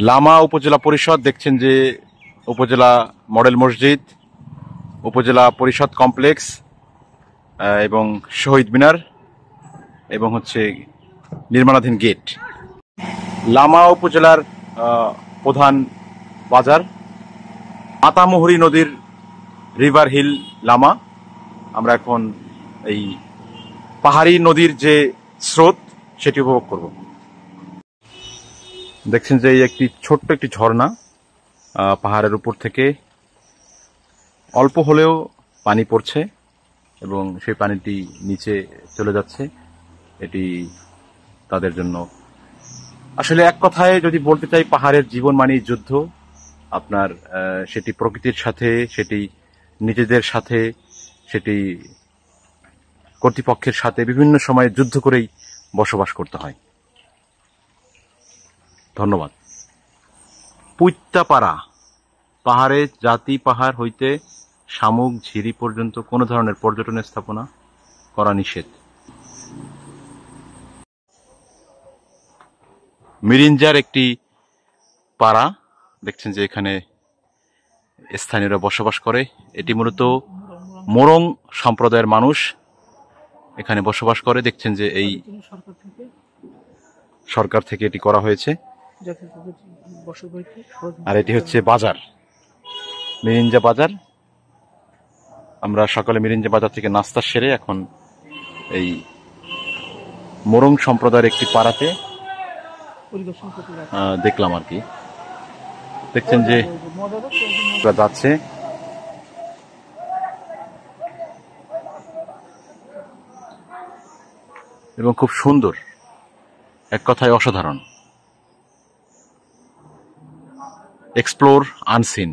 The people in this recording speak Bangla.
লামা উপজেলা পরিষদ দেখছেন যে উপজেলা মডেল মসজিদ, উপজেলা পরিষদ কমপ্লেক্স এবং শহীদ মিনার এবং হচ্ছে নির্মাণাধীন গেট। লামা উপজেলার প্রধান বাজার মাতামুহুরী নদীর রিভার হিল লামা। আমরা এখন এই পাহাড়ি নদীর যে স্রোত সেটি উপভোগ করব। দেখছেন যে এই একটি ছোট্ট একটি ঝর্ণা পাহাড়ের উপর থেকে অল্প হলেও পানি পড়ছে এবং সেই পানিটি নিচে চলে যাচ্ছে। এটি তাদের জন্য আসলে এক কথায় যদি বলতে চাই, পাহাড়ের জীবন মানেই যুদ্ধ। আপনার সেটি প্রকৃতির সাথে, সেটি নিজেদের সাথে, সেটি কর্তৃপক্ষের সাথে বিভিন্ন সময়ে যুদ্ধ করেই বসবাস করতে হয়। ধন্যবাদ। পুইত্তাপাড়া পাহাড়ে জাতি পাহাড় হইতে শামুক ঝিরি পর্যন্ত কোনো ধরনের পর্যটন স্থাপনা করা নিষেধ। মিরিঞ্জার একটি পাড়া, দেখছেন যে এখানে স্থানীয়রা বসবাস করে। এটি মূলত মোরং সম্প্রদায়ের মানুষ এখানে বসবাস করে। দেখছেন যে এই সরকার থেকে এটি করা হয়েছে। আর এটি হচ্ছে বাজার, মিরিঞ্জা বাজার। আমরা সকালে মিরিঞ্জা বাজার থেকে নাস্তা সেরে এখন এই মোরং সম্প্রদায়ের একটি পাড়াতে দেখলাম আর কি। দেখছেন যে যাচ্ছে এবং খুব সুন্দর, এক কথায় অসাধারণ। Explore unseen.